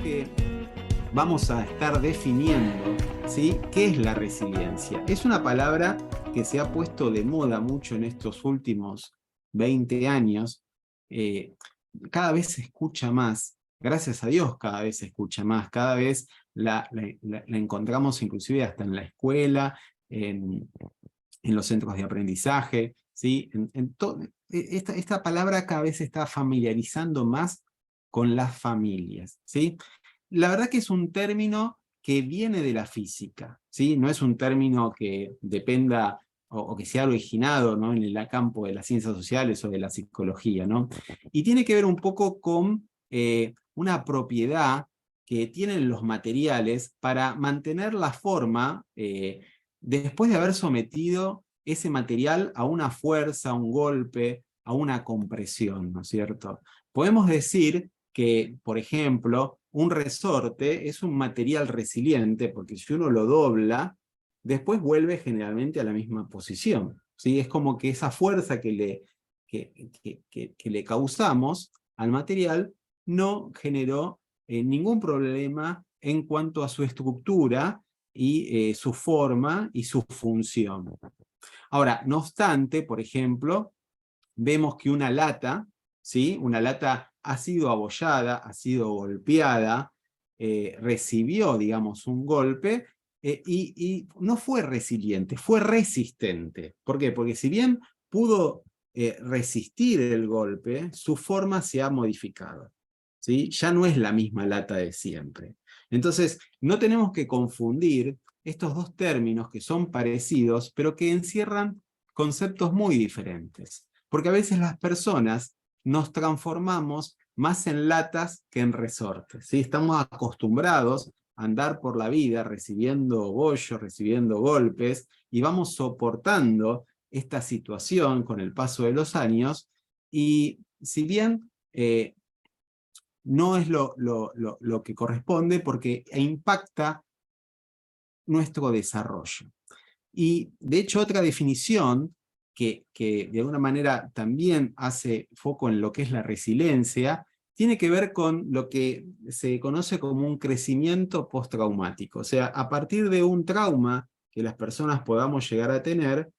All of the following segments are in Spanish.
que vamos a estar definiendo, ¿sí?, qué es la resiliencia. Es una palabra que se ha puesto de moda mucho en estos últimos 20 años. Cada vez se escucha más, gracias a Dios cada vez se escucha más, cada vez la encontramos inclusive hasta en la escuela, en los centros de aprendizaje, ¿sí? Esta palabra cada vez se está familiarizando más con las familias, ¿sí? La verdad que es un término que viene de la física, ¿sí? No es un término que dependa o que sea originado, ¿no?, en el campo de las ciencias sociales o de la psicología, ¿no? Y tiene que ver un poco con una propiedad que tienen los materiales para mantener la forma después de haber sometido ese material a una fuerza, a un golpe, a una compresión, ¿no es cierto? Podemos decir que, por ejemplo, un resorte es un material resiliente, porque si uno lo dobla, después vuelve generalmente a la misma posición, ¿sí? Es como que esa fuerza que le causamos al material no generó ningún problema en cuanto a su estructura y su forma y su función. Ahora, no obstante, por ejemplo, vemos que una lata, ¿sí?, una lata ha sido abollada, ha sido golpeada, recibió, digamos, un golpe, y no fue resiliente, fue resistente. ¿Por qué? Porque si bien pudo resistir el golpe, su forma se ha modificado, ¿sí? Ya no es la misma lata de siempre. Entonces, no tenemos que confundir estos dos términos que son parecidos, pero que encierran conceptos muy diferentes. Porque a veces las personas nos transformamos más en latas que en resortes, ¿sí? Estamos acostumbrados a andar por la vida recibiendo bollos, recibiendo golpes, y vamos soportando esta situación con el paso de los años, y si bien no es lo que corresponde, porque impacta nuestro desarrollo. Y de hecho otra definición que de alguna manera también hace foco en lo que es la resiliencia, tiene que ver con lo que se conoce como un crecimiento postraumático. O sea, a partir de un trauma que las personas podamos llegar a tener,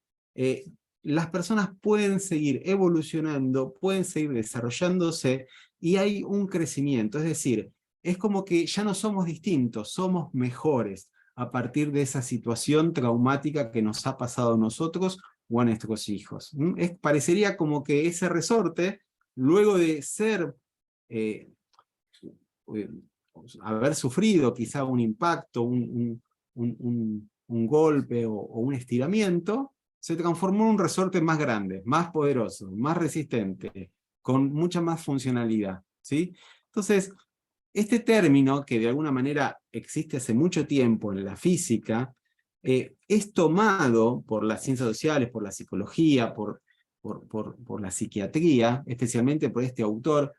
las personas pueden seguir evolucionando, pueden seguir desarrollándose, y hay un crecimiento. Es decir, es como que ya no somos distintos, somos mejores a partir de esa situación traumática que nos ha pasado a nosotros o a nuestros hijos. Parecería como que ese resorte, luego de ser, eh, eh, haber sufrido quizá un impacto, un golpe o un estiramiento, se transformó en un resorte más grande, más poderoso, más resistente, con mucha más funcionalidad, ¿sí? Entonces, este término, que de alguna manera existe hace mucho tiempo en la física, es tomado por las ciencias sociales, por la psicología, por la psiquiatría, especialmente por este autor.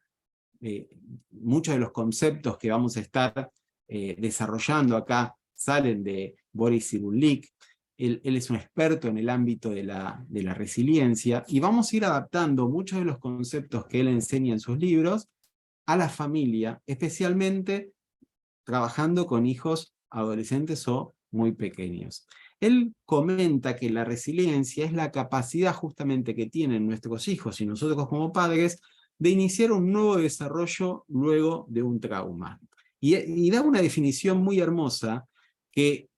Muchos de los conceptos que vamos a estar desarrollando acá salen de Boris Cyrulnik. Él es un experto en el ámbito de la resiliencia, y vamos a ir adaptando muchos de los conceptos que él enseña en sus libros a la familia, especialmente trabajando con hijos adolescentes o muy pequeños. Él comenta que la resiliencia es la capacidad justamente que tienen nuestros hijos y nosotros como padres de iniciar un nuevo desarrollo luego de un trauma. Y da una definición muy hermosa que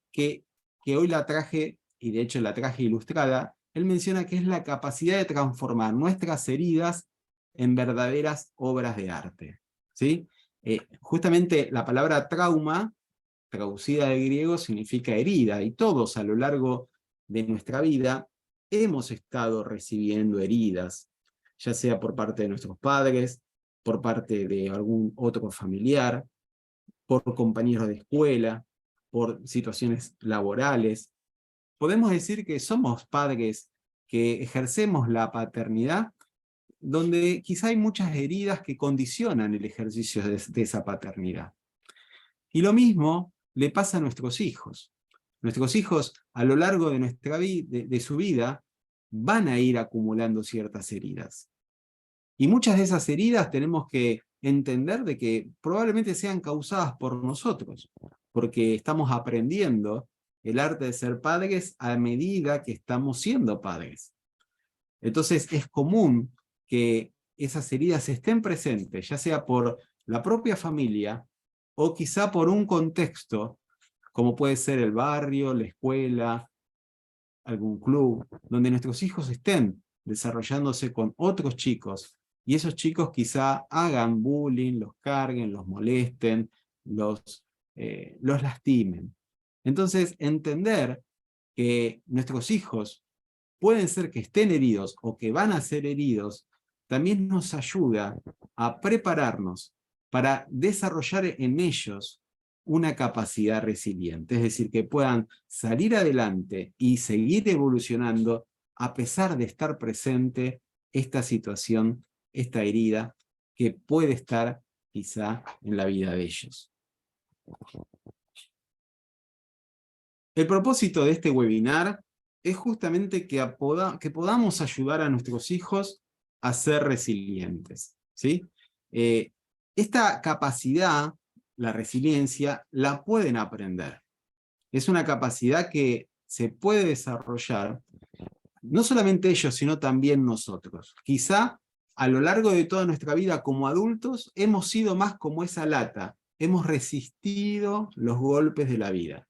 hoy la traje, y de hecho la traje ilustrada. Él menciona que es la capacidad de transformar nuestras heridas en verdaderas obras de arte, ¿sí? Justamente la palabra trauma, traducida del griego, significa herida, y todos a lo largo de nuestra vida hemos estado recibiendo heridas, ya sea por parte de nuestros padres, por parte de algún otro familiar, por compañeros de escuela, por situaciones laborales. Podemos decir que somos padres que ejercemos la paternidad, donde quizá hay muchas heridas que condicionan el ejercicio de esa paternidad. Y lo mismo le pasa a nuestros hijos. Nuestros hijos, a lo largo de nuestra de su vida, van a ir acumulando ciertas heridas. Y muchas de esas heridas tenemos que entender de que probablemente sean causadas por nosotros, porque estamos aprendiendo el arte de ser padres a medida que estamos siendo padres. Entonces es común que esas heridas estén presentes, ya sea por la propia familia o quizá por un contexto, como puede ser el barrio, la escuela, algún club, donde nuestros hijos estén desarrollándose con otros chicos, y esos chicos quizá hagan bullying, los carguen, los molesten, los lastimen. Entonces, entender que nuestros hijos pueden ser que estén heridos o que van a ser heridos, también nos ayuda a prepararnos para desarrollar en ellos una capacidad resiliente, es decir, que puedan salir adelante y seguir evolucionando a pesar de estar presente esta situación, esta herida que puede estar quizá en la vida de ellos. El propósito de este webinar es justamente que podamos ayudar a nuestros hijos a ser resilientes, ¿sí? Esta capacidad, la resiliencia, la pueden aprender. Es una capacidad que se puede desarrollar, no solamente ellos, sino también nosotros. Quizá a lo largo de toda nuestra vida como adultos hemos sido más como esa lata, hemos resistido los golpes de la vida.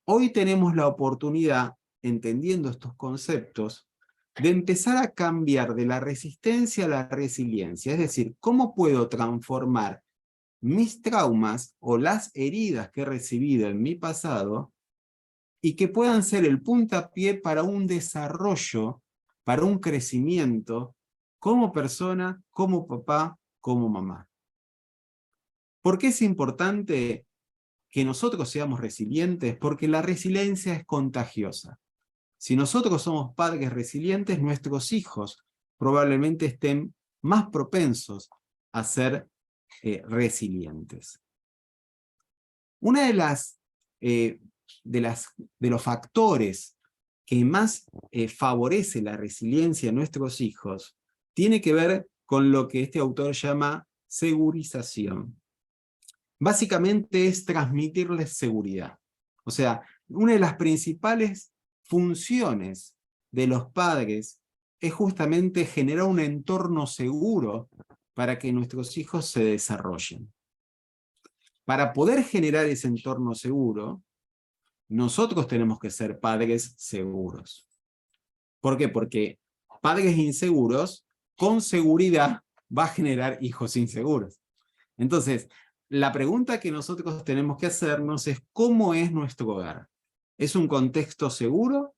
Hoy tenemos la oportunidad, entendiendo estos conceptos, de empezar a cambiar de la resistencia a la resiliencia. Es decir, ¿cómo puedo transformar mis traumas o las heridas que he recibido en mi pasado y que puedan ser el puntapié para un desarrollo, para un crecimiento como persona, como papá, como mamá? ¿Por qué es importante que nosotros seamos resilientes? Porque la resiliencia es contagiosa. Si nosotros somos padres resilientes, nuestros hijos probablemente estén más propensos a ser resilientes. Una de los factores que más favorece la resiliencia en nuestros hijos tiene que ver con lo que este autor llama segurización. Básicamente es transmitirles seguridad. O sea, una de las principales funciones de los padres es justamente generar un entorno seguro para que nuestros hijos se desarrollen. Para poder generar ese entorno seguro, nosotros tenemos que ser padres seguros. ¿Por qué? Porque padres inseguros, con seguridad, va a generar hijos inseguros. Entonces, la pregunta que nosotros tenemos que hacernos es ¿cómo es nuestro hogar? ¿Es un contexto seguro?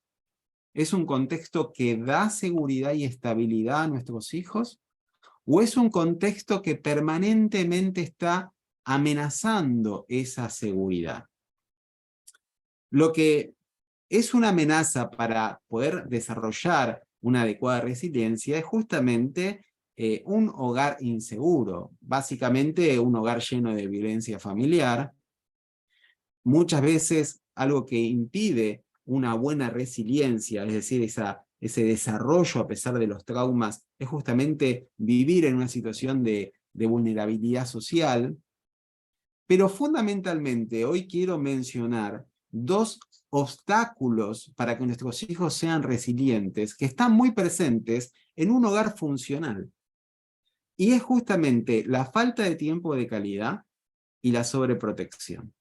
¿Es un contexto que da seguridad y estabilidad a nuestros hijos? ¿O es un contexto que permanentemente está amenazando esa seguridad? Lo que es una amenaza para poder desarrollar una adecuada resiliencia es justamente un hogar inseguro, básicamente un hogar lleno de violencia familiar. Muchas veces algo que impide una buena resiliencia, es decir, ese desarrollo a pesar de los traumas, es justamente vivir en una situación de vulnerabilidad social. Pero fundamentalmente hoy quiero mencionar dos obstáculos para que nuestros hijos sean resilientes, que están muy presentes en un hogar funcional. Y es justamente la falta de tiempo de calidad y la sobreprotección.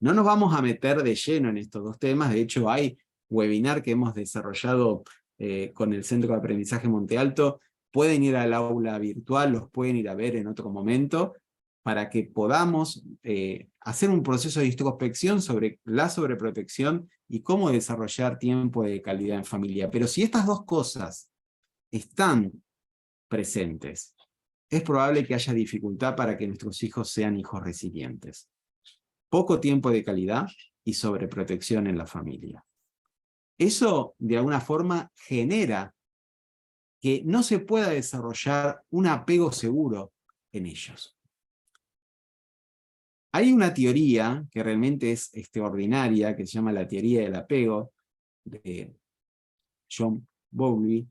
No nos vamos a meter de lleno en estos dos temas, de hecho hay webinar que hemos desarrollado con el Centro de Aprendizaje Monte Alto, pueden ir al aula virtual, los pueden ir a ver en otro momento, para que podamos hacer un proceso de introspección sobre la sobreprotección y cómo desarrollar tiempo de calidad en familia. Pero si estas dos cosas están presentes, es probable que haya dificultad para que nuestros hijos sean hijos resilientes. Poco tiempo de calidad y sobreprotección en la familia. Eso, de alguna forma, genera que no se pueda desarrollar un apego seguro en ellos. Hay una teoría que realmente es extraordinaria, que se llama la teoría del apego, de John Bowlby,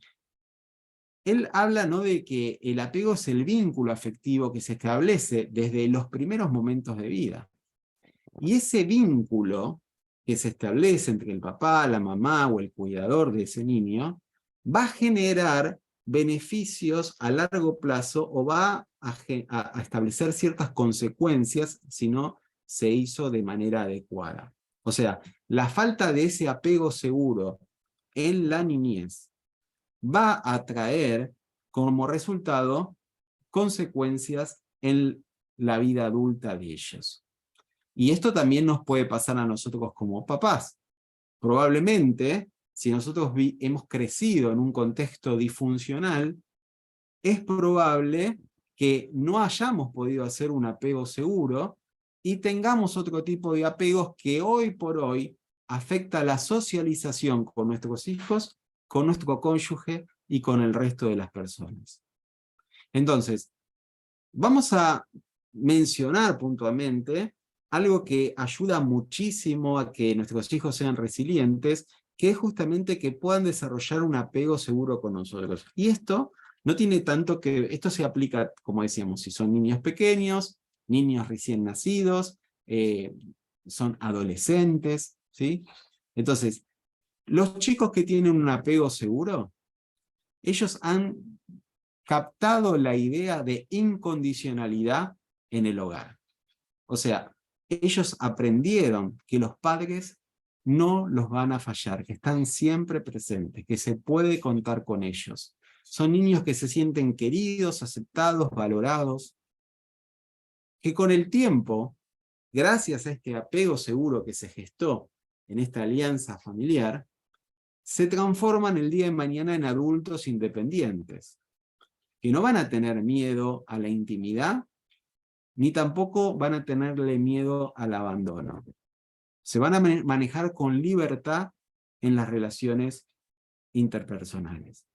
él habla, ¿no?, de que el apego es el vínculo afectivo que se establece desde los primeros momentos de vida. Y ese vínculo que se establece entre el papá, la mamá o el cuidador de ese niño, va a generar beneficios a largo plazo o va a establecer ciertas consecuencias si no se hizo de manera adecuada. O sea, la falta de ese apego seguro en la niñez va a traer como resultado consecuencias en la vida adulta de ellos. Y esto también nos puede pasar a nosotros como papás. Probablemente, si nosotros hemos crecido en un contexto disfuncional, es probable que no hayamos podido hacer un apego seguro y tengamos otro tipo de apegos que hoy por hoy afecta la socialización con nuestros hijos, con nuestro cónyuge y con el resto de las personas. Entonces, vamos a mencionar puntualmente algo que ayuda muchísimo a que nuestros hijos sean resilientes, que es justamente que puedan desarrollar un apego seguro con nosotros. Y esto no tiene tanto que... Esto se aplica, como decíamos, si son niños pequeños, niños recién nacidos, son adolescentes, ¿sí? Entonces, los chicos que tienen un apego seguro, ellos han captado la idea de incondicionalidad en el hogar. O sea, ellos aprendieron que los padres no los van a fallar, que están siempre presentes, que se puede contar con ellos. Son niños que se sienten queridos, aceptados, valorados, que con el tiempo, gracias a este apego seguro que se gestó en esta alianza familiar, se transforman el día de mañana en adultos independientes, que no van a tener miedo a la intimidad, ni tampoco van a tenerle miedo al abandono. Se van a manejar con libertad en las relaciones interpersonales.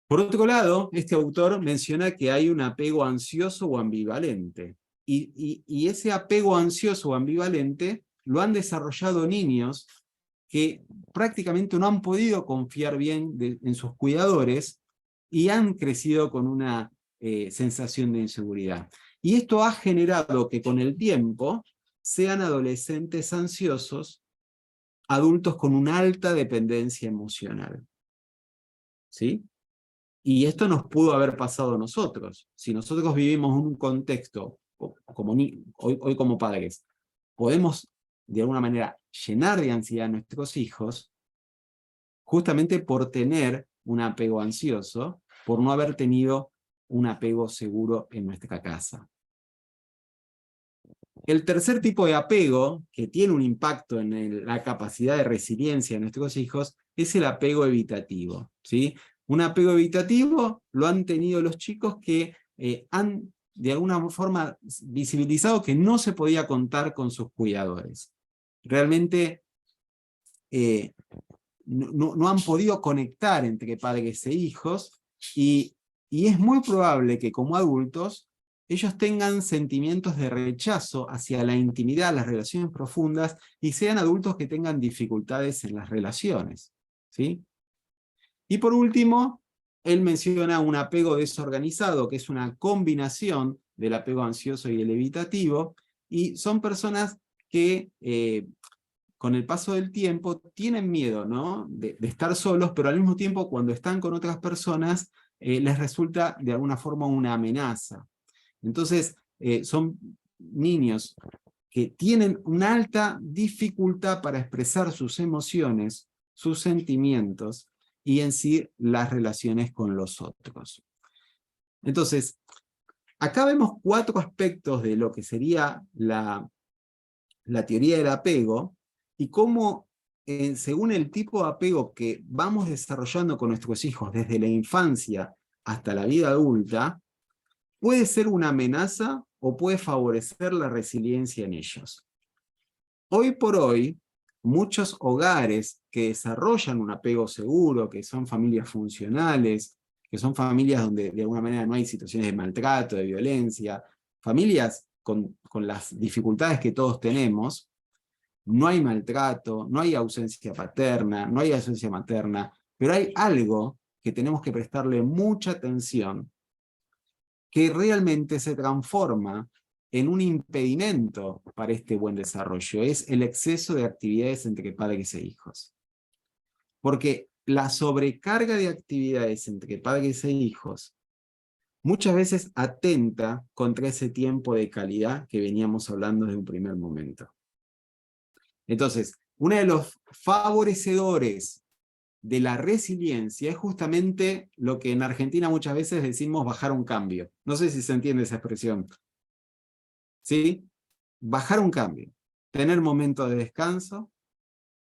Por otro lado, este autor menciona que hay un apego ansioso o ambivalente. Y ese apego ansioso o ambivalente lo han desarrollado niños que prácticamente no han podido confiar bien en sus cuidadores y han crecido con una sensación de inseguridad. Y esto ha generado que con el tiempo sean adolescentes ansiosos, adultos con una alta dependencia emocional. ¿Sí? Y esto nos pudo haber pasado a nosotros. Si nosotros vivimos en un contexto, como hoy como padres, podemos de alguna manera llenar de ansiedad a nuestros hijos, justamente por tener un apego ansioso, por no haber tenido un apego seguro en nuestra casa. El tercer tipo de apego, que tiene un impacto en la capacidad de resiliencia de nuestros hijos, es el apego evitativo, ¿sí? Un apego evitativo lo han tenido los chicos que han de alguna forma visibilizado que no se podía contar con sus cuidadores. Realmente no han podido conectar entre padres e hijos, y es muy probable que como adultos ellos tengan sentimientos de rechazo hacia la intimidad, las relaciones profundas, y sean adultos que tengan dificultades en las relaciones, ¿sí? Y por último, él menciona un apego desorganizado, que es una combinación del apego ansioso y el evitativo, y son personas que con el paso del tiempo tienen miedo, ¿no?, de estar solos, pero al mismo tiempo cuando están con otras personas les resulta de alguna forma una amenaza. Entonces son niños que tienen una alta dificultad para expresar sus emociones, sus sentimientos y en sí las relaciones con los otros. Entonces, acá vemos 4 aspectos de lo que sería la teoría del apego, y cómo, según el tipo de apego que vamos desarrollando con nuestros hijos desde la infancia hasta la vida adulta, puede ser una amenaza o puede favorecer la resiliencia en ellos. Hoy por hoy, muchos hogares que desarrollan un apego seguro, que son familias funcionales, que son familias donde de alguna manera no hay situaciones de maltrato, de violencia, familias con las dificultades que todos tenemos, no hay maltrato, no hay ausencia paterna, no hay ausencia materna, pero hay algo que tenemos que prestarle mucha atención, que realmente se transforma en un impedimento para este buen desarrollo, es el exceso de actividades entre padres e hijos. Porque la sobrecarga de actividades entre padres e hijos muchas veces atenta contra ese tiempo de calidad que veníamos hablando desde un primer momento. Entonces, uno de los favorecedores de la resiliencia es justamente lo que en Argentina muchas veces decimos bajar un cambio. No sé si se entiende esa expresión. ¿Sí? Bajar un cambio. Tener momentos de descanso,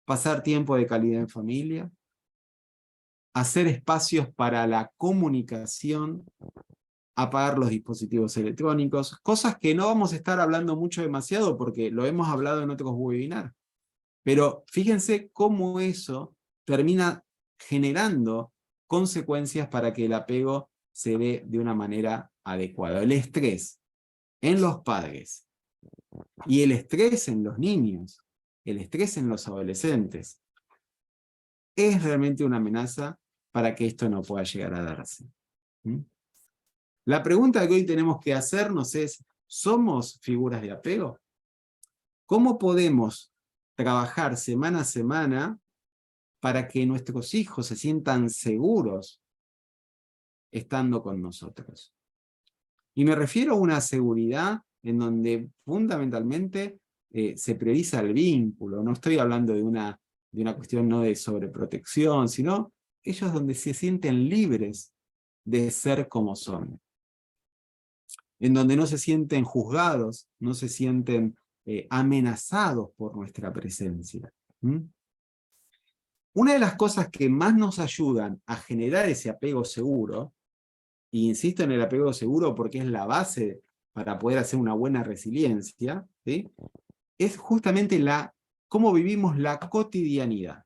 pasar tiempo de calidad en familia, hacer espacios para la comunicación, apagar los dispositivos electrónicos, cosas que no vamos a estar hablando mucho demasiado porque lo hemos hablado en otros webinars. Pero fíjense cómo eso termina generando consecuencias para que el apego se dé de una manera adecuada. El estrés en los padres y el estrés en los niños, el estrés en los adolescentes, es realmente una amenaza para que esto no pueda llegar a darse. ¿Mm? La pregunta que hoy tenemos que hacernos es, ¿somos figuras de apego? ¿Cómo podemos trabajar semana a semana para que nuestros hijos se sientan seguros estando con nosotros? Y me refiero a una seguridad en donde fundamentalmente se prioriza el vínculo. No estoy hablando de una cuestión no de sobreprotección, sino ellos donde se sienten libres de ser como son. En donde no se sienten juzgados, no se sienten amenazados por nuestra presencia. ¿Mm? Una de las cosas que más nos ayudan a generar ese apego seguro, y insisto en el apego seguro porque es la base para poder hacer una buena resiliencia, ¿sí? Es justamente cómo vivimos la cotidianidad.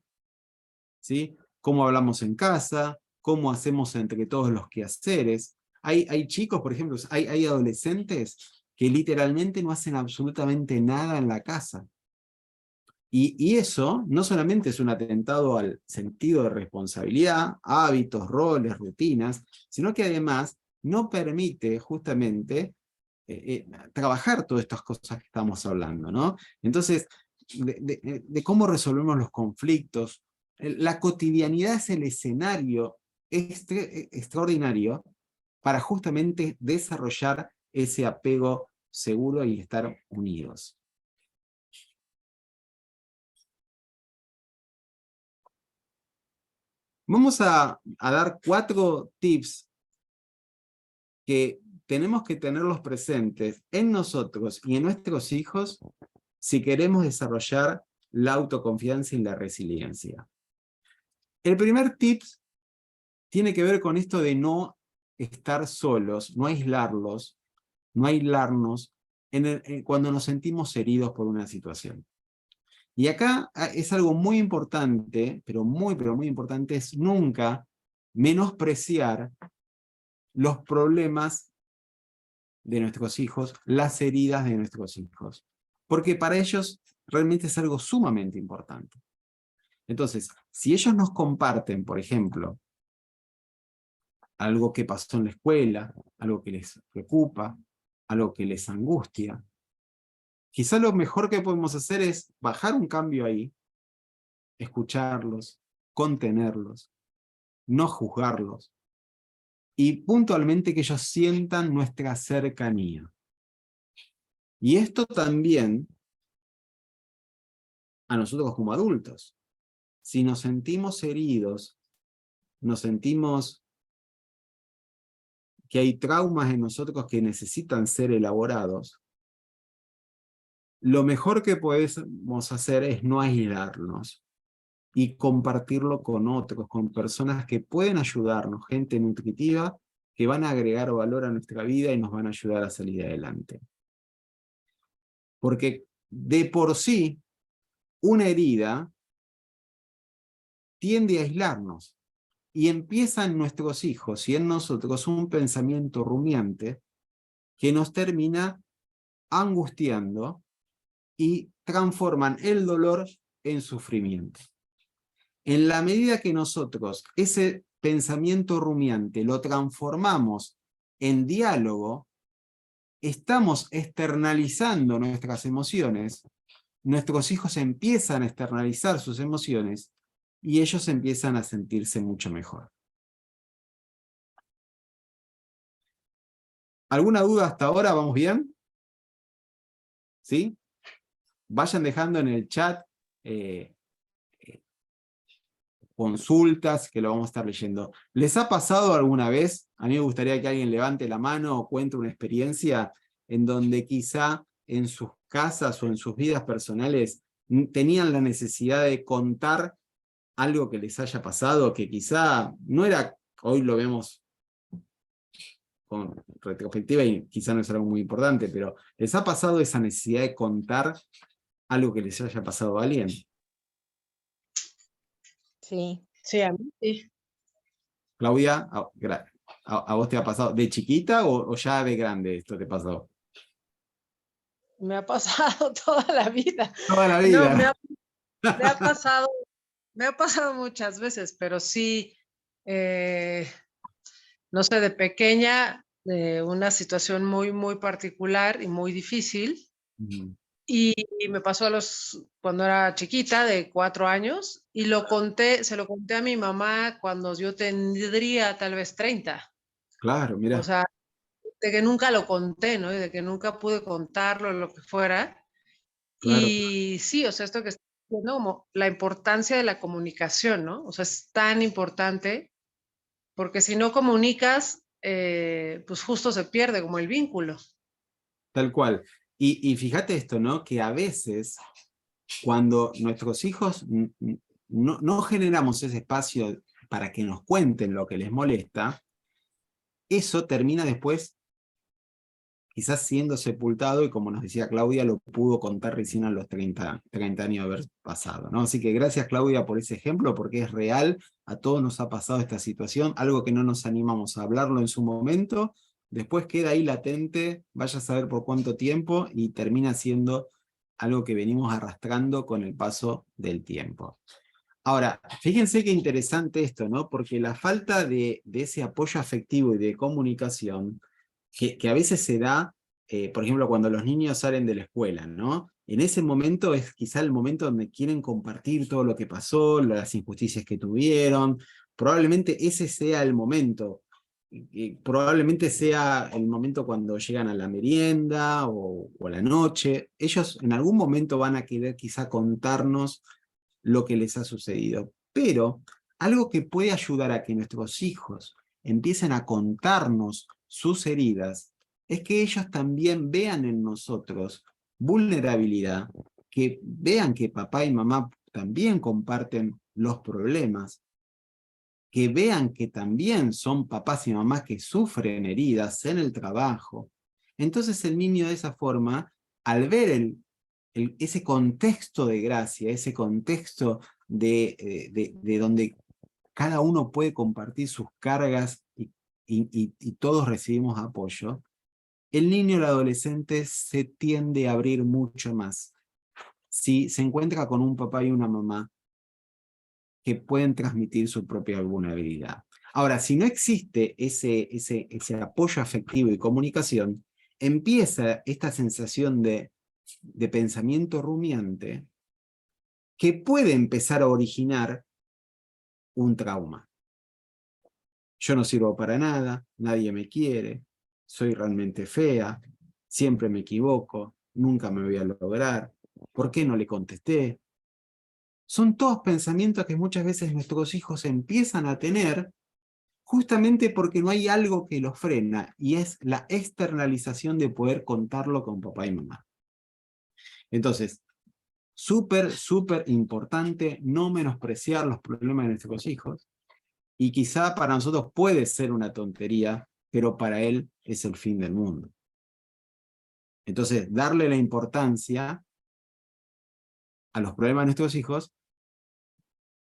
¿Sí? Cómo hablamos en casa, cómo hacemos entre todos los quehaceres. Hay chicos, por ejemplo, hay adolescentes que literalmente no hacen absolutamente nada en la casa. Y eso no solamente es un atentado al sentido de responsabilidad, hábitos, roles, rutinas, sino que además no permite justamente trabajar todas estas cosas que estamos hablando, ¿no? Entonces, de cómo resolvemos los conflictos, la cotidianidad es el escenario extraordinario para justamente desarrollar ese apego seguro y estar unidos. Vamos a dar 4 tips que tenemos que tenerlos presentes en nosotros y en nuestros hijos si queremos desarrollar la autoconfianza y la resiliencia. El primer tip tiene que ver con esto de no estar solos, no aislarnos cuando nos sentimos heridos por una situación. Y acá es algo muy importante, pero muy importante, es nunca menospreciar los problemas de nuestros hijos, las heridas de nuestros hijos. Porque para ellos realmente es algo sumamente importante. Entonces, si ellos nos comparten, por ejemplo, algo que pasó en la escuela, algo que les preocupa, algo que les angustia, quizá lo mejor que podemos hacer es bajar un cambio ahí, escucharlos, contenerlos, no juzgarlos, y puntualmente que ellos sientan nuestra cercanía. Y esto también a nosotros como adultos. Si nos sentimos heridos, nos sentimos que hay traumas en nosotros que necesitan ser elaborados, lo mejor que podemos hacer es no aislarnos y compartirlo con otros, con personas que pueden ayudarnos, gente nutritiva, que van a agregar valor a nuestra vida y nos van a ayudar a salir adelante. Porque de por sí, una herida tiende a aislarnos y empieza en nuestros hijos y en nosotros un pensamiento rumiante que nos termina angustiando y transforman el dolor en sufrimiento. En la medida que nosotros ese pensamiento rumiante lo transformamos en diálogo, estamos externalizando nuestras emociones, nuestros hijos empiezan a externalizar sus emociones y ellos empiezan a sentirse mucho mejor. ¿Alguna duda hasta ahora? ¿Vamos bien? ¿Sí? Vayan dejando en el chat consultas, que lo vamos a estar leyendo. ¿Les ha pasado alguna vez? A mí me gustaría que alguien levante la mano o cuente una experiencia en donde quizá en sus casas o en sus vidas personales tenían la necesidad de contar algo que les haya pasado, que quizá no era, hoy lo vemos con retrospectiva y quizá no es algo muy importante, pero ¿les ha pasado esa necesidad de contar algo que les haya pasado a alguien? Sí. Sí, a mí sí. Claudia, ¿a vos te ha pasado de chiquita o ya de grande esto te pasó? Me ha pasado toda la vida. Toda la No, vida. me ha pasado muchas veces, pero sí, no sé, de pequeña, una situación muy, muy particular y muy difícil. Y me pasó cuando era chiquita, de 4 años, y se lo conté a mi mamá cuando yo tendría tal vez 30. Claro, O mira. sea, de que nunca lo conté, ¿no? Y de que nunca pude contarlo, lo que fuera. Claro, Y sí, o sea, esto que está diciendo, como la importancia de la comunicación, ¿no? O sea, es tan importante, porque si no comunicas, pues justo se pierde como el vínculo. tal cual. Y fíjate esto, ¿no? Que a veces, cuando nuestros hijos no generamos ese espacio para que nos cuenten lo que les molesta, eso termina después quizás siendo sepultado y como nos decía Claudia, lo pudo contar recién a los 30 años de haber pasado, ¿no? Así que gracias Claudia por ese ejemplo, porque es real, a todos nos ha pasado esta situación, algo que no nos animamos a hablarlo en su momento, después queda ahí latente, vaya a saber por cuánto tiempo, y termina siendo algo que venimos arrastrando con el paso del tiempo. Ahora, fíjense qué interesante esto, ¿no? Porque la falta de ese apoyo afectivo y de comunicación que a veces se da, por ejemplo, cuando los niños salen de la escuela, ¿no? En ese momento es quizá el momento donde quieren compartir todo lo que pasó, las injusticias que tuvieron, probablemente ese sea el momento, probablemente sea el momento cuando llegan a la merienda o a la noche, ellos en algún momento van a querer quizá contarnos lo que les ha sucedido, pero algo que puede ayudar a que nuestros hijos empiecen a contarnos sus heridas, es que ellos también vean en nosotros vulnerabilidad, que vean que papá y mamá también comparten los problemas, que vean que también son papás y mamás que sufren heridas en el trabajo. Entonces el niño de esa forma, al ver ese contexto de gracia, ese contexto de donde cada uno puede compartir sus cargas y todos recibimos apoyo, el niño o el adolescente se tiende a abrir mucho más. Si se encuentra con un papá y una mamá que pueden transmitir su propia vulnerabilidad. Ahora, si no existe ese apoyo afectivo y comunicación, empieza esta sensación de pensamiento rumiante que puede empezar a originar un trauma. Yo no sirvo para nada, nadie me quiere, soy realmente fea, siempre me equivoco, nunca me voy a lograr, ¿por qué no le contesté? Son todos pensamientos que muchas veces nuestros hijos empiezan a tener justamente porque no hay algo que los frena, y es la externalización de poder contarlo con papá y mamá. Entonces, súper, súper importante no menospreciar los problemas de nuestros hijos, y quizá para nosotros puede ser una tontería, pero para él es el fin del mundo. Entonces, darle la importancia a los problemas de nuestros hijos,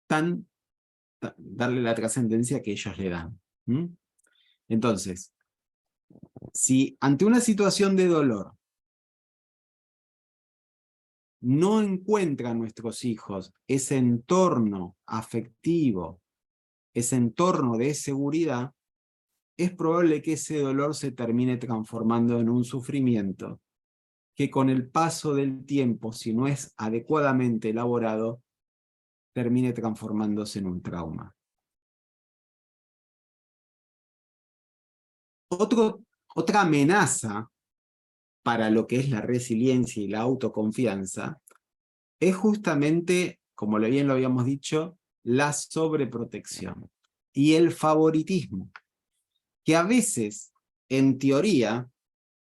darle la trascendencia que ellos le dan. Entonces, si ante una situación de dolor no encuentran nuestros hijos ese entorno afectivo ese entorno de seguridad, es probable que ese dolor se termine transformando en un sufrimiento que con el paso del tiempo, si no es adecuadamente elaborado, termine transformándose en un trauma. Otra amenaza para lo que es la resiliencia y la autoconfianza es justamente, como bien lo habíamos dicho, la sobreprotección y el favoritismo, que a veces, en teoría,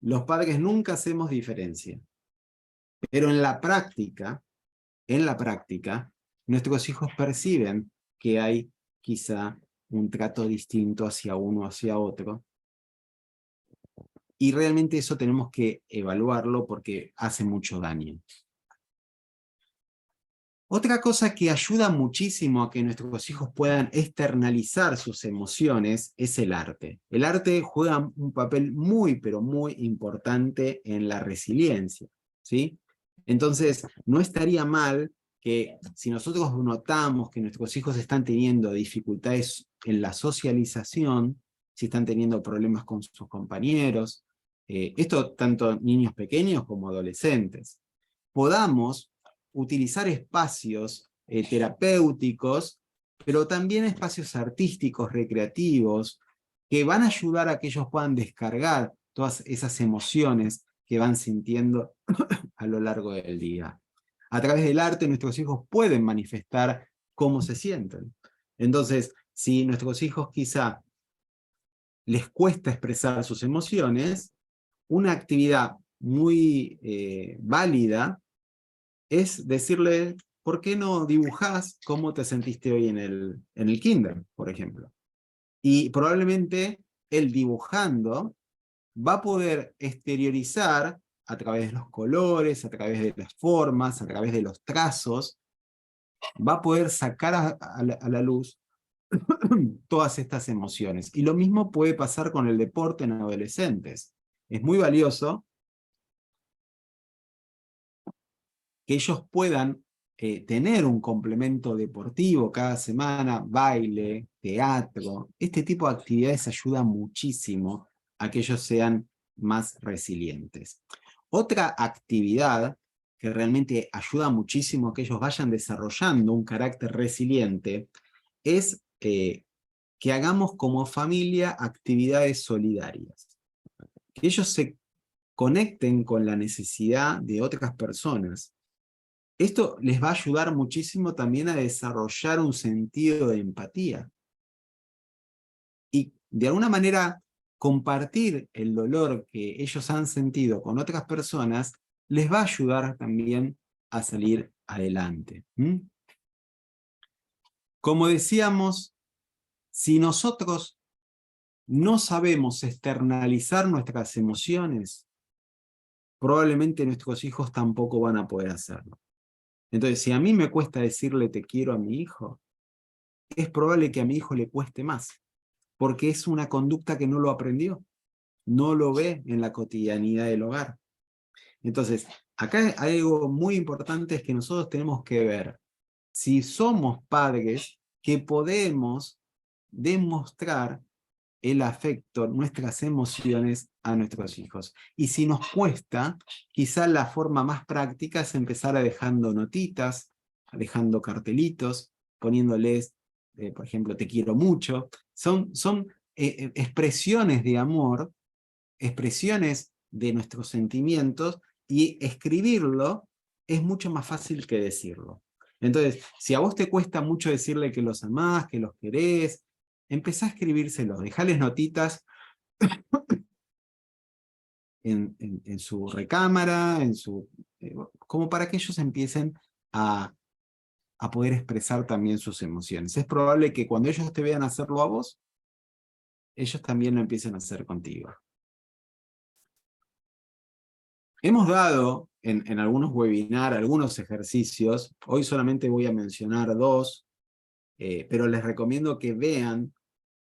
los padres nunca hacemos diferencia, pero en la práctica, nuestros hijos perciben que hay quizá un trato distinto hacia uno o hacia otro, y realmente eso tenemos que evaluarlo porque hace mucho daño. Otra cosa que ayuda muchísimo a que nuestros hijos puedan externalizar sus emociones es el arte. El arte juega un papel muy, pero muy importante en la resiliencia, ¿sí? Entonces, no estaría mal que si nosotros notamos que nuestros hijos están teniendo dificultades en la socialización, si están teniendo problemas con sus compañeros, esto tanto niños pequeños como adolescentes, podamos utilizar espacios terapéuticos, pero también espacios artísticos, recreativos, que van a ayudar a que ellos puedan descargar todas esas emociones que van sintiendo a lo largo del día. A través del arte nuestros hijos pueden manifestar cómo se sienten. Entonces, si nuestros hijos quizá les cuesta expresar sus emociones, una actividad muy válida es decirle, ¿por qué no dibujás cómo te sentiste hoy en el kinder, por ejemplo? Y probablemente él dibujando va a poder exteriorizar a través de los colores, a través de las formas, a través de los trazos, va a poder sacar a la luz todas estas emociones. Y lo mismo puede pasar con el deporte en adolescentes. Es muy valioso que ellos puedan tener un complemento deportivo cada semana, baile, teatro. Este tipo de actividades ayuda muchísimo a que ellos sean más resilientes. Otra actividad que realmente ayuda muchísimo a que ellos vayan desarrollando un carácter resiliente es que hagamos como familia actividades solidarias. Que ellos se conecten con la necesidad de otras personas. Esto les va a ayudar muchísimo también a desarrollar un sentido de empatía. Y de alguna manera compartir el dolor que ellos han sentido con otras personas les va a ayudar también a salir adelante. Como decíamos, si nosotros no sabemos externalizar nuestras emociones, probablemente nuestros hijos tampoco van a poder hacerlo. Entonces, si a mí me cuesta decirle te quiero a mi hijo, es probable que a mi hijo le cueste más, porque es una conducta que no lo aprendió, no lo ve en la cotidianidad del hogar. Entonces, acá hay algo muy importante, es que nosotros tenemos que ver si somos padres que podemos demostrar el afecto, nuestras emociones a nuestros hijos. Y si nos cuesta, quizá la forma más práctica es empezar a dejando notitas, dejando cartelitos, poniéndoles, por ejemplo, te quiero mucho. Son expresiones de amor, expresiones de nuestros sentimientos, y escribirlo es mucho más fácil que decirlo. Entonces, si a vos te cuesta mucho decirle que los amás, que los querés, empezá a escribírselos, dejales notitas en su recámara, como para que ellos empiecen a poder expresar también sus emociones. Es probable que cuando ellos te vean hacerlo a vos, ellos también lo empiecen a hacer contigo. Hemos dado en algunos webinars algunos ejercicios, hoy solamente voy a mencionar dos, pero les recomiendo que vean,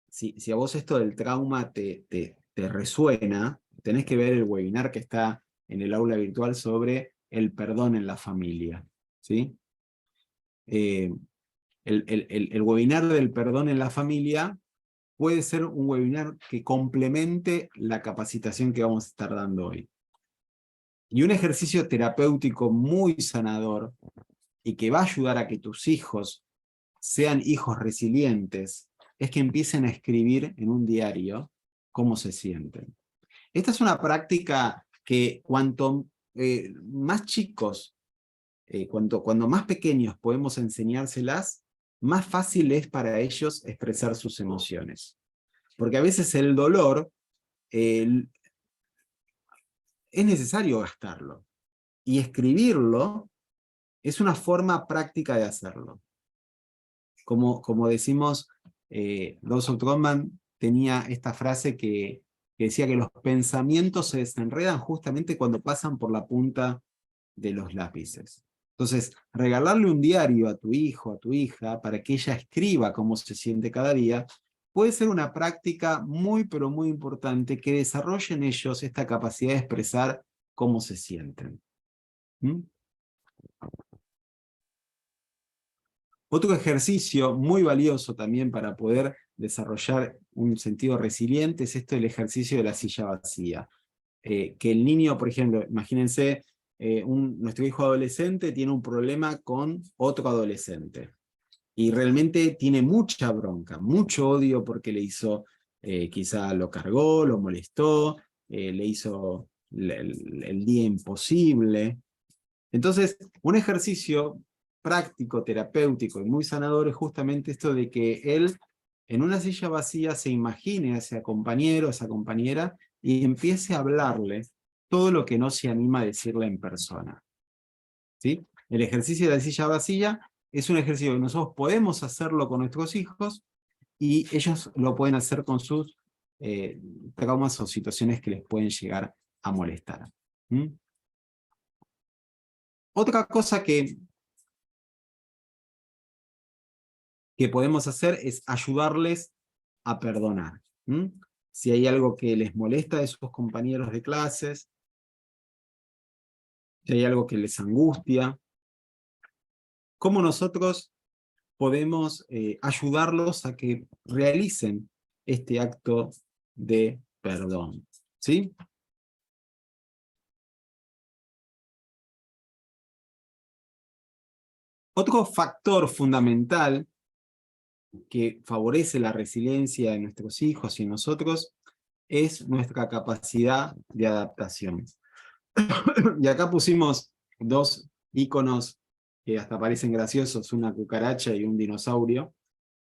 si a vos esto del trauma te resuena, tenés que ver el webinar que está en el aula virtual sobre el perdón en la familia, ¿sí? el webinar del perdón en la familia puede ser un webinar que complemente la capacitación que vamos a estar dando hoy. Y un ejercicio terapéutico muy sanador y que va a ayudar a que tus hijos sean hijos resilientes es que empiecen a escribir en un diario cómo se sienten. Esta es una práctica que cuanto más chicos, cuando más pequeños podemos enseñárselas, más fácil es para ellos expresar sus emociones. Porque a veces el dolor es necesario gastarlo. Y escribirlo es una forma práctica de hacerlo. Como decimos, Joseph Goldman tenía esta frase que decía que los pensamientos se desenredan justamente cuando pasan por la punta de los lápices. Entonces, regalarle un diario a tu hijo, a tu hija, para que ella escriba cómo se siente cada día, puede ser una práctica muy, pero muy importante que desarrolle en ellos esta capacidad de expresar cómo se sienten. ¿Mm? Otro ejercicio muy valioso también para poder desarrollar un sentido resiliente es esto del ejercicio de la silla vacía. Que el niño, por ejemplo, imagínense, nuestro hijo adolescente tiene un problema con otro adolescente. Y realmente tiene mucha bronca, mucho odio porque le hizo, quizá lo cargó, lo molestó, le hizo el día imposible. Entonces, un ejercicio práctico, terapéutico y muy sanador es justamente esto de que él, en una silla vacía, se imagine a ese compañero, a esa compañera, y empiece a hablarle todo lo que no se anima a decirle en persona. ¿Sí? El ejercicio de la silla vacía es un ejercicio que nosotros podemos hacerlo con nuestros hijos y ellos lo pueden hacer con sus traumas o situaciones que les pueden llegar a molestar. ¿Mm? Otra cosa que podemos hacer es ayudarles a perdonar. ¿Mm? Si hay algo que les molesta de sus compañeros de clases, si hay algo que les angustia, ¿cómo nosotros podemos ayudarlos a que realicen este acto de perdón? ¿Sí? Otro factor fundamental que favorece la resiliencia de nuestros hijos y nosotros es nuestra capacidad de adaptación. Y acá pusimos dos iconos que hasta parecen graciosos, una cucaracha y un dinosaurio,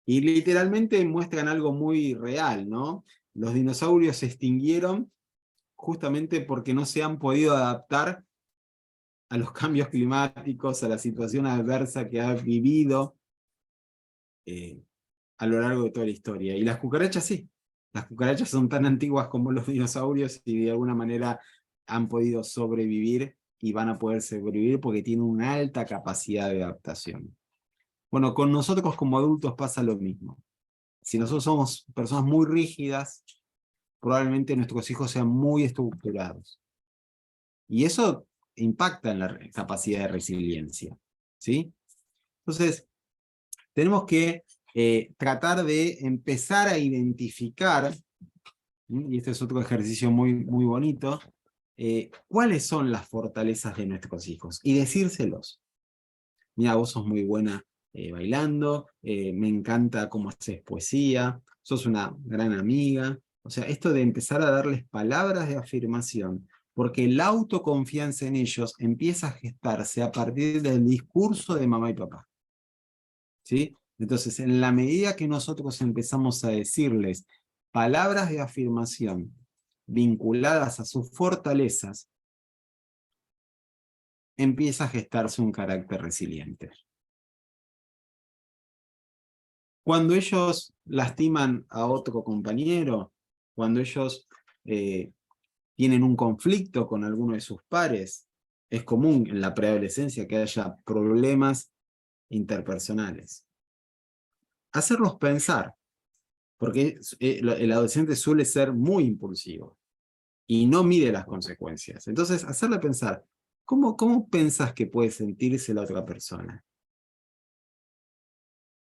y literalmente muestran algo muy real, ¿no? Los dinosaurios se extinguieron justamente porque no se han podido adaptar a los cambios climáticos, a la situación adversa que ha vivido a lo largo de toda la historia. Y las cucarachas sí. Las cucarachas son tan antiguas como los dinosaurios y de alguna manera han podido sobrevivir y van a poder sobrevivir porque tienen una alta capacidad de adaptación. Bueno, con nosotros como adultos pasa lo mismo. Si nosotros somos personas muy rígidas, probablemente nuestros hijos sean muy estructurados. Y eso impacta en la capacidad de resiliencia. ¿Sí? Entonces, tenemos que tratar de empezar a identificar, y este es otro ejercicio muy, muy bonito, cuáles son las fortalezas de nuestros hijos y decírselos. Mira, vos sos muy buena bailando, me encanta cómo haces poesía, sos una gran amiga. O sea, esto de empezar a darles palabras de afirmación, porque la autoconfianza en ellos empieza a gestarse a partir del discurso de mamá y papá. ¿Sí? Entonces, en la medida que nosotros empezamos a decirles palabras de afirmación vinculadas a sus fortalezas, empieza a gestarse un carácter resiliente. Cuando ellos lastiman a otro compañero, cuando ellos tienen un conflicto con alguno de sus pares, es común en la preadolescencia que haya problemas interpersonales. Hacerlos pensar, porque el adolescente suele ser muy impulsivo y no mide las consecuencias. Entonces, hacerle pensar, ¿cómo pensás que puede sentirse la otra persona?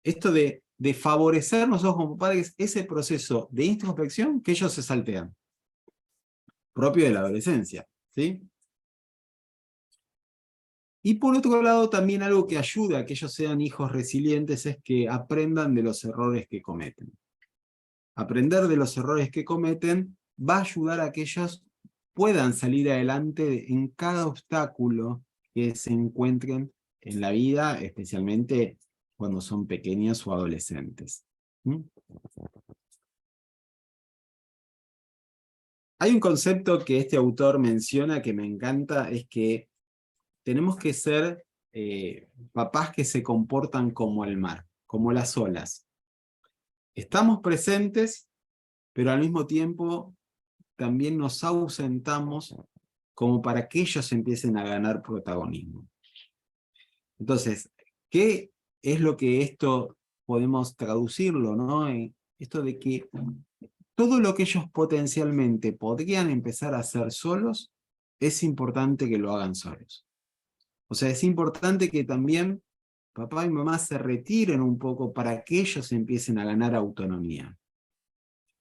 Esto de favorecer nosotros como padres ese proceso de introspección que ellos se saltean, propio de la adolescencia, ¿sí? Y por otro lado, también algo que ayuda a que ellos sean hijos resilientes es que aprendan de los errores que cometen. Aprender de los errores que cometen va a ayudar a que ellos puedan salir adelante en cada obstáculo que se encuentren en la vida, especialmente cuando son pequeños o adolescentes. ¿Mm? Hay un concepto que este autor menciona que me encanta, es que tenemos que ser papás que se comportan como el mar, como las olas. Estamos presentes, pero al mismo tiempo también nos ausentamos como para que ellos empiecen a ganar protagonismo. Entonces, ¿qué es lo que esto podemos traducirlo, ¿no? Esto de que todo lo que ellos potencialmente podrían empezar a hacer solos, es importante que lo hagan solos. O sea, es importante que también papá y mamá se retiren un poco para que ellos empiecen a ganar autonomía.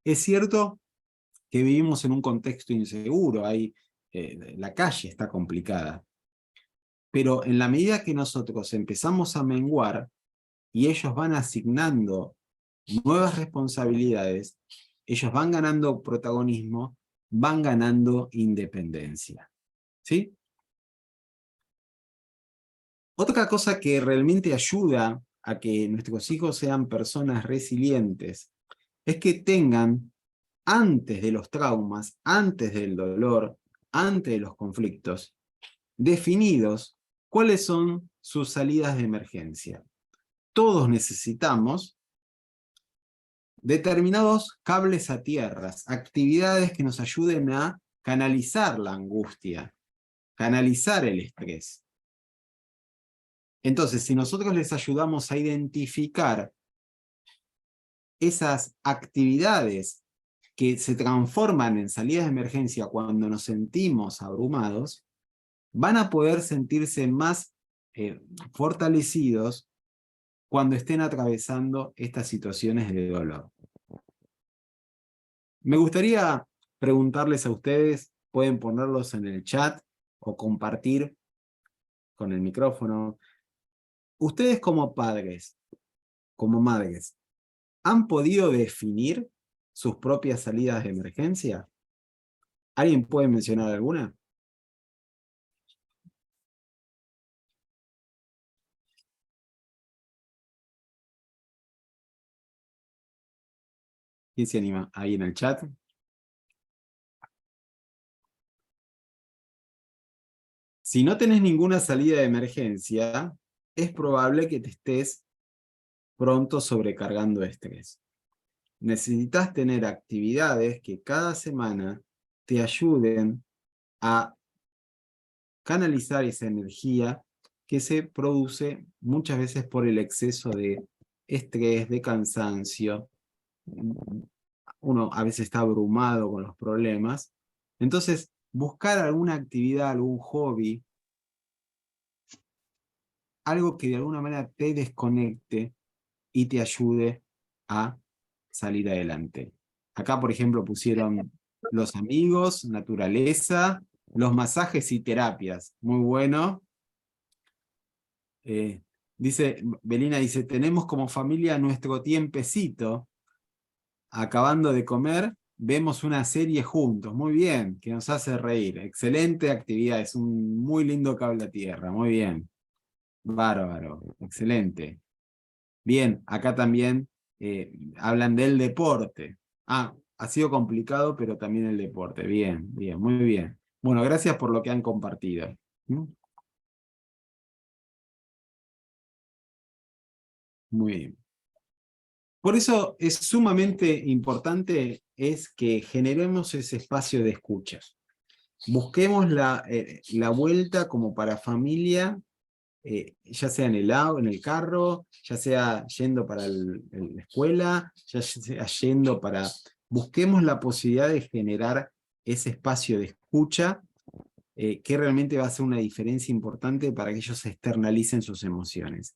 Es cierto que vivimos en un contexto inseguro, la calle está complicada, pero en la medida que nosotros empezamos a menguar y ellos van asignando nuevas responsabilidades, ellos van ganando protagonismo, van ganando independencia. ¿Sí? Otra cosa que realmente ayuda a que nuestros hijos sean personas resilientes es que tengan, antes de los traumas, antes del dolor, antes de los conflictos, definidos cuáles son sus salidas de emergencia. Todos necesitamos determinados cables a tierras, actividades que nos ayuden a canalizar la angustia, canalizar el estrés. Entonces, si nosotros les ayudamos a identificar esas actividades que se transforman en salidas de emergencia cuando nos sentimos abrumados, van a poder sentirse más fortalecidos cuando estén atravesando estas situaciones de dolor. Me gustaría preguntarles a ustedes, pueden ponerlos en el chat o compartir con el micrófono. Ustedes como padres, como madres, ¿han podido definir sus propias salidas de emergencia? ¿Alguien puede mencionar alguna? ¿Quién se anima? Ahí en el chat. Si no tenés ninguna salida de emergencia, es probable que te estés pronto sobrecargando de estrés. Necesitas tener actividades que cada semana te ayuden a canalizar esa energía que se produce muchas veces por el exceso de estrés, de cansancio. Uno a veces está abrumado con los problemas. Entonces, buscar alguna actividad, algún hobby, algo que de alguna manera te desconecte y te ayude a salir adelante. Acá, por ejemplo, pusieron los amigos, naturaleza, los masajes y terapias. Muy bueno. Belina dice, tenemos como familia nuestro tiempecito. Acabando de comer, vemos una serie juntos. Muy bien, que nos hace reír. Excelente actividad, es un muy lindo cable a tierra. Muy bien. Bárbaro, excelente. Bien, acá también hablan del deporte. Ha sido complicado, pero también el deporte. Bien, bien, muy bien. Bueno, gracias por lo que han compartido. ¿Mm? Muy bien. Por eso es sumamente importante es que generemos ese espacio de escucha. Busquemos la vuelta como para familia, ya sea en el carro, ya sea yendo para la escuela, ya sea yendo para... Busquemos la posibilidad de generar ese espacio de escucha que realmente va a hacer una diferencia importante para que ellos externalicen sus emociones.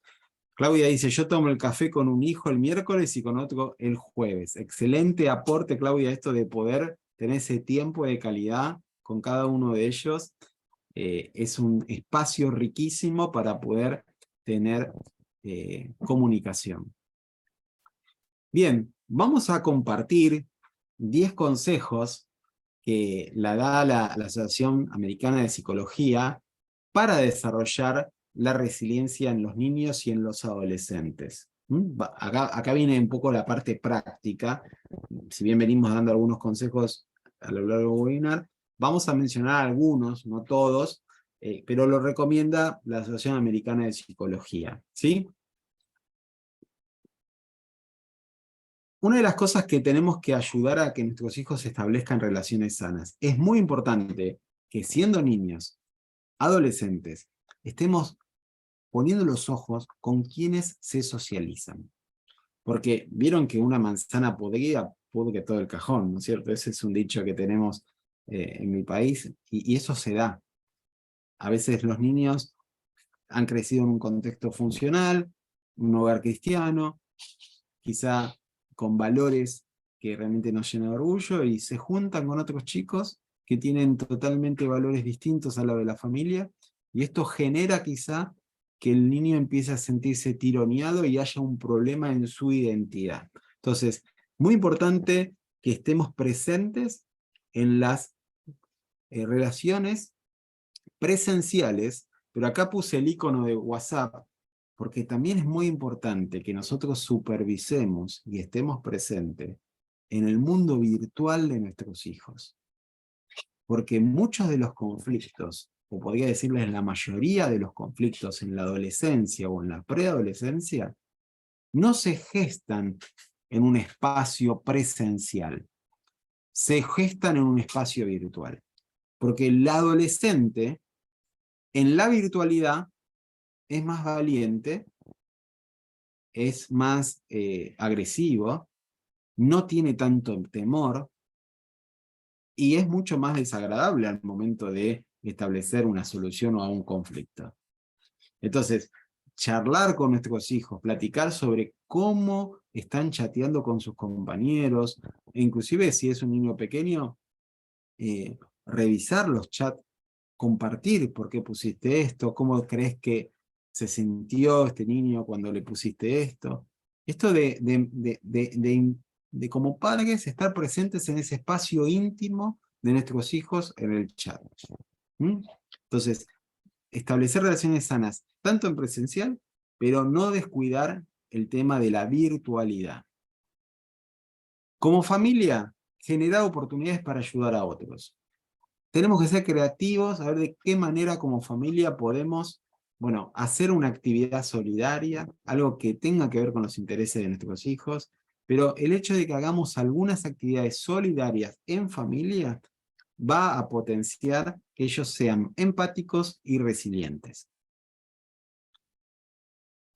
Claudia dice, yo tomo el café con un hijo el miércoles y con otro el jueves. Excelente aporte, Claudia, esto de poder tener ese tiempo de calidad con cada uno de ellos. Es un espacio riquísimo para poder tener comunicación. Bien, vamos a compartir 10 consejos que la da la Asociación Americana de Psicología para desarrollar la resiliencia en los niños y en los adolescentes. Acá viene un poco la parte práctica. Si bien venimos dando algunos consejos a lo largo del webinar, vamos a mencionar algunos, no todos, pero lo recomienda la Asociación Americana de Psicología, ¿sí? Una de las cosas que tenemos que ayudar a que nuestros hijos establezcan relaciones sanas. Es muy importante que siendo niños, adolescentes, estemos poniendo los ojos con quienes se socializan. Porque vieron que una manzana podrida pudre todo el cajón, ¿no es cierto? Ese es un dicho que tenemos en mi país, y eso se da. A veces los niños han crecido en un contexto funcional, un hogar cristiano, quizá con valores que realmente nos llenan de orgullo, y se juntan con otros chicos que tienen totalmente valores distintos a los de la familia, y esto genera quizá que el niño empiece a sentirse tironeado y haya un problema en su identidad. Entonces, muy importante que estemos presentes en las relaciones presenciales, pero acá puse el icono de WhatsApp, porque también es muy importante que nosotros supervisemos y estemos presentes en el mundo virtual de nuestros hijos. Porque muchos de los conflictos, o podría decirles la mayoría de los conflictos en la adolescencia o en la preadolescencia, no se gestan en un espacio presencial, se gestan en un espacio virtual. Porque el adolescente, en la virtualidad, es más valiente, es más agresivo, no tiene tanto temor, y es mucho más desagradable al momento de establecer una solución a un conflicto. Entonces, charlar con nuestros hijos, platicar sobre cómo están chateando con sus compañeros, e inclusive si es un niño pequeño, revisar los chats, compartir por qué pusiste esto, cómo crees que se sintió este niño cuando le pusiste esto. Esto de como padres estar presentes en ese espacio íntimo de nuestros hijos en el chat. Entonces, establecer relaciones sanas, tanto en presencial, pero no descuidar el tema de la virtualidad. Como familia, generar oportunidades para ayudar a otros. Tenemos que ser creativos, a ver de qué manera como familia podemos, bueno, hacer una actividad solidaria, algo que tenga que ver con los intereses de nuestros hijos, pero el hecho de que hagamos algunas actividades solidarias en familia va a potenciar que ellos sean empáticos y resilientes.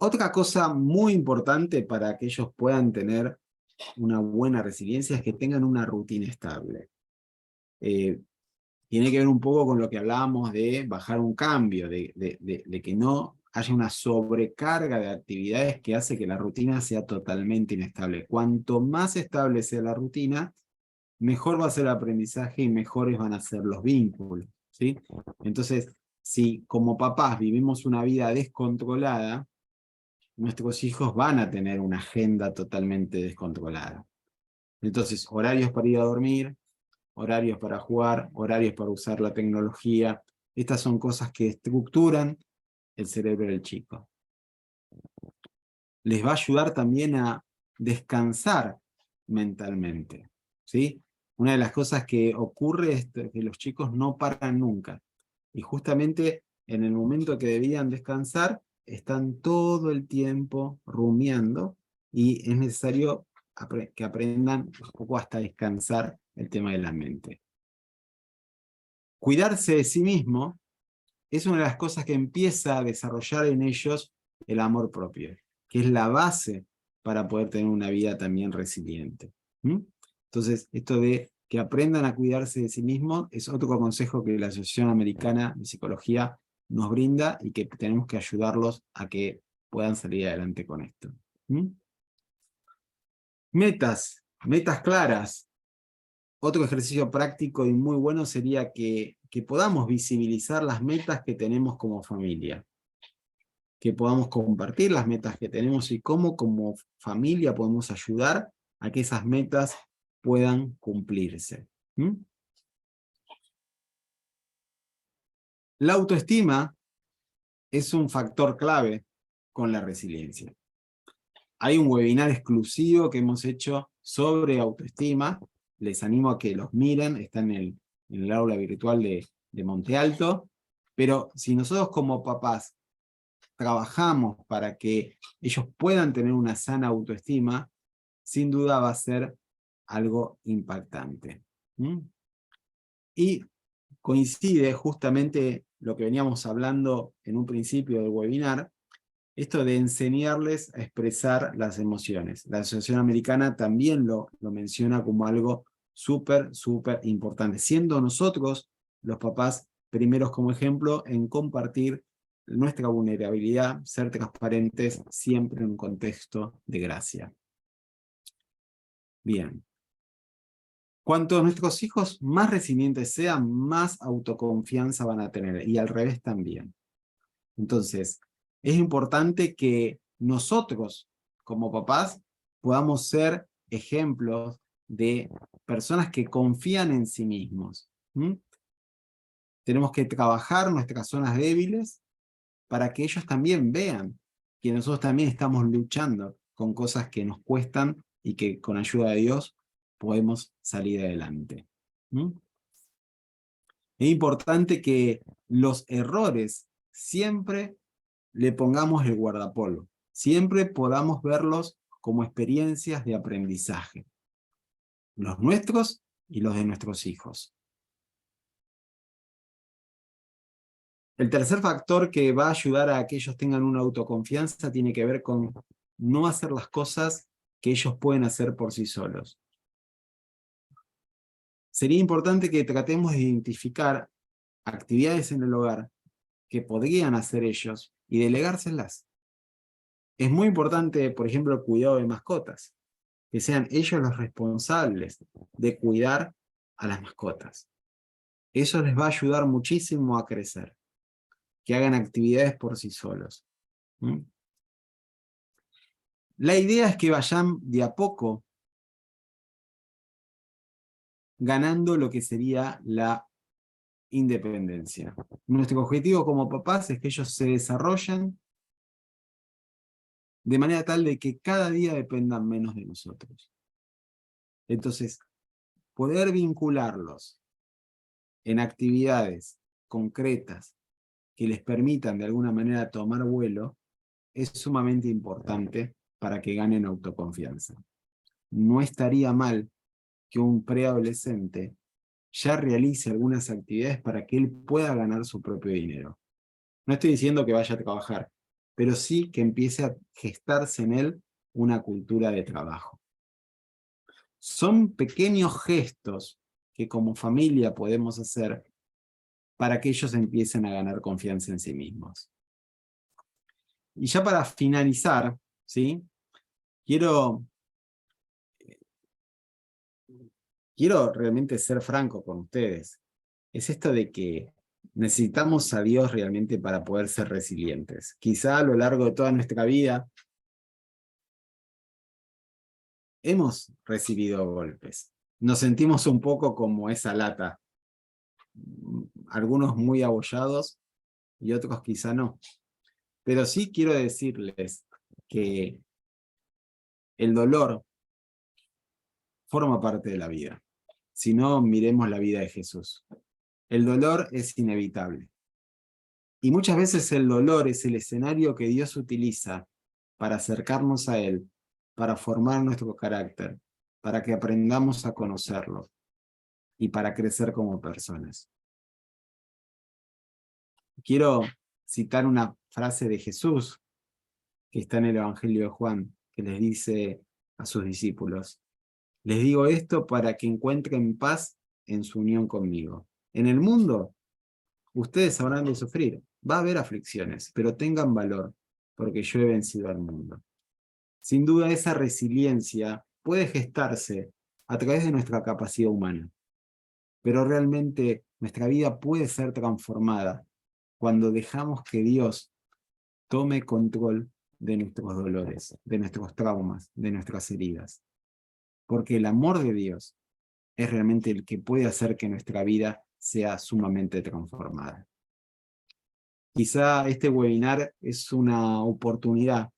Otra cosa muy importante para que ellos puedan tener una buena resiliencia es que tengan una rutina estable. Tiene que ver un poco con lo que hablábamos de bajar un cambio, de que no haya una sobrecarga de actividades que hace que la rutina sea totalmente inestable. Cuanto más estable sea la rutina, mejor va a ser el aprendizaje y mejores van a ser los vínculos, ¿sí? Entonces, si como papás vivimos una vida descontrolada, nuestros hijos van a tener una agenda totalmente descontrolada. Entonces, horarios para ir a dormir, horarios para jugar, horarios para usar la tecnología. Estas son cosas que estructuran el cerebro del chico. Les va a ayudar también a descansar mentalmente, ¿sí? Una de las cosas que ocurre es que los chicos no paran nunca. Y justamente en el momento que debían descansar, están todo el tiempo rumiando, y es necesario que aprendan un poco hasta descansar el tema de la mente. Cuidarse de sí mismo es una de las cosas que empieza a desarrollar en ellos el amor propio, que es la base para poder tener una vida también resiliente. Entonces, esto de que aprendan a cuidarse de sí mismos es otro consejo que la Asociación Americana de Psicología nos brinda, y que tenemos que ayudarlos a que puedan salir adelante con esto. ¿Mm? Metas claras. Otro ejercicio práctico y muy bueno sería que podamos visibilizar las metas que tenemos como familia, que podamos compartir las metas que tenemos y cómo como familia podemos ayudar a que esas metas puedan cumplirse. ¿Mm? La autoestima es un factor clave con la resiliencia. Hay un webinar exclusivo que hemos hecho sobre autoestima. Les animo a que los miren, está en el aula virtual de Monte Alto. Pero si nosotros como papás trabajamos para que ellos puedan tener una sana autoestima, sin duda va a ser algo impactante. ¿Mm? Y coincide justamente lo que veníamos hablando en un principio del webinar, esto de enseñarles a expresar las emociones. La Asociación Americana también lo menciona como algo súper importante, siendo nosotros los papás primeros como ejemplo en compartir nuestra vulnerabilidad, ser transparentes siempre en un contexto de gracia. Bien. Cuanto nuestros hijos más resilientes sean, más autoconfianza van a tener, y al revés también. Entonces, es importante que nosotros, como papás, podamos ser ejemplos de personas que confían en sí mismos. ¿Mm? Tenemos que trabajar nuestras zonas débiles para que ellos también vean que nosotros también estamos luchando con cosas que nos cuestan y que con ayuda de Dios podemos salir adelante. ¿Mm? Es importante que los errores siempre le pongamos el guardapolvo. Siempre podamos verlos como experiencias de aprendizaje. Los nuestros y los de nuestros hijos. El tercer factor que va a ayudar a que ellos tengan una autoconfianza tiene que ver con no hacer las cosas que ellos pueden hacer por sí solos. Sería importante que tratemos de identificar actividades en el hogar que podrían hacer ellos y delegárselas. Es muy importante, por ejemplo, el cuidado de mascotas, que sean ellos los responsables de cuidar a las mascotas. Eso les va a ayudar muchísimo a crecer, que hagan actividades por sí solos. ¿Mm? La idea es que vayan de a poco ganando lo que sería la independencia. Nuestro objetivo como papás es que ellos se desarrollen de manera tal de que cada día dependan menos de nosotros. Entonces, poder vincularlos en actividades concretas que les permitan de alguna manera tomar vuelo es sumamente importante para que ganen autoconfianza. No estaría mal que un preadolescente ya realice algunas actividades para que él pueda ganar su propio dinero. No estoy diciendo que vaya a trabajar, pero sí que empiece a gestarse en él una cultura de trabajo. Son pequeños gestos que como familia podemos hacer para que ellos empiecen a ganar confianza en sí mismos. Y ya para finalizar, ¿sí? Quiero realmente ser franco con ustedes. Es esto de que necesitamos a Dios realmente para poder ser resilientes. Quizá a lo largo de toda nuestra vida hemos recibido golpes. Nos sentimos un poco como esa lata. Algunos muy abollados y otros quizá no. Pero sí quiero decirles que el dolor forma parte de la vida. Si no, miremos la vida de Jesús. El dolor es inevitable. Y muchas veces el dolor es el escenario que Dios utiliza para acercarnos a Él, para formar nuestro carácter, para que aprendamos a conocerlo y para crecer como personas. Quiero citar una frase de Jesús que está en el Evangelio de Juan, que les dice a sus discípulos: les digo esto para que encuentren paz en su unión conmigo. En el mundo, ustedes habrán de sufrir, va a haber aflicciones, pero tengan valor, porque yo he vencido al mundo. Sin duda esa resiliencia puede gestarse a través de nuestra capacidad humana, pero realmente nuestra vida puede ser transformada cuando dejamos que Dios tome control de nuestros dolores, de nuestros traumas, de nuestras heridas. Porque el amor de Dios es realmente el que puede hacer que nuestra vida sea sumamente transformada. Quizá este webinar es una oportunidad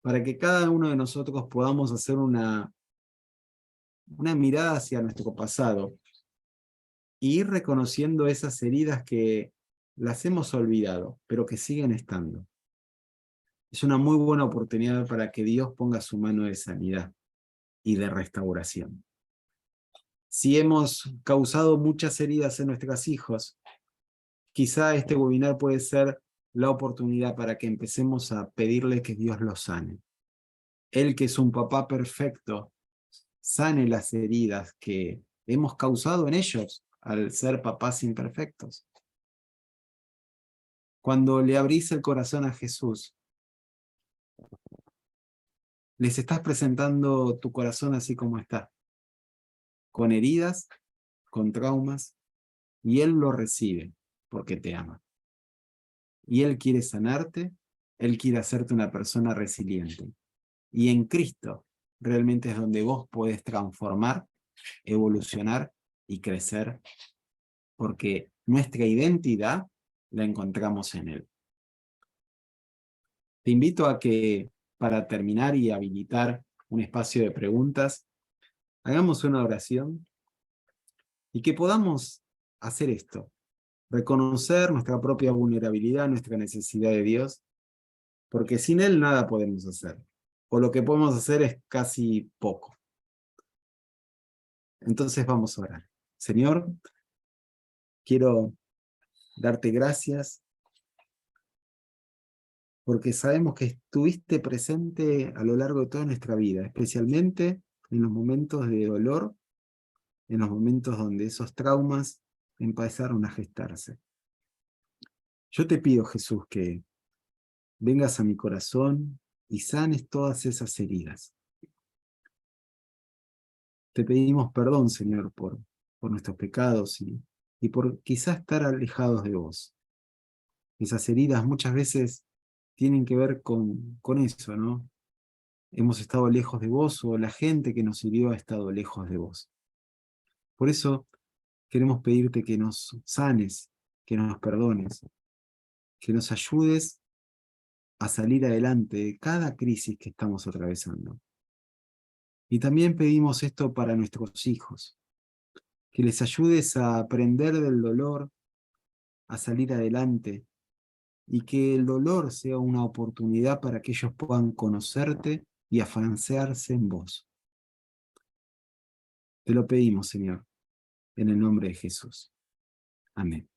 para que cada uno de nosotros podamos hacer una mirada hacia nuestro pasado e ir reconociendo esas heridas que las hemos olvidado, pero que siguen estando. Es una muy buena oportunidad para que Dios ponga su mano de sanidad y de restauración. Si hemos causado muchas heridas en nuestros hijos, quizá este webinar puede ser la oportunidad para que empecemos a pedirle que Dios los sane. Él, que es un papá perfecto, sane las heridas que hemos causado en ellos al ser papás imperfectos. Cuando le abrís el corazón a Jesús, les estás presentando tu corazón así como está, con heridas, con traumas, y Él lo recibe porque te ama. Y Él quiere sanarte, Él quiere hacerte una persona resiliente. Y en Cristo realmente es donde vos podés transformar, evolucionar y crecer, porque nuestra identidad la encontramos en Él. Te invito a que, para terminar y habilitar un espacio de preguntas, hagamos una oración y que podamos hacer esto, reconocer nuestra propia vulnerabilidad, nuestra necesidad de Dios, porque sin Él nada podemos hacer, o lo que podemos hacer es casi poco. Entonces vamos a orar. Señor, quiero darte gracias porque sabemos que estuviste presente a lo largo de toda nuestra vida, especialmente en los momentos de dolor, en los momentos donde esos traumas empezaron a gestarse. Yo te pido, Jesús, que vengas a mi corazón y sanes todas esas heridas. Te pedimos perdón, Señor, por nuestros pecados y por quizás estar alejados de vos. Esas heridas muchas veces tienen que ver con eso, ¿no? Hemos estado lejos de vos o la gente que nos hirió ha estado lejos de vos. Por eso queremos pedirte que nos sanes, que nos perdones, que nos ayudes a salir adelante de cada crisis que estamos atravesando. Y también pedimos esto para nuestros hijos, que les ayudes a aprender del dolor, a salir adelante, y que el dolor sea una oportunidad para que ellos puedan conocerte y afianzarse en vos. Te lo pedimos, Señor, en el nombre de Jesús. Amén.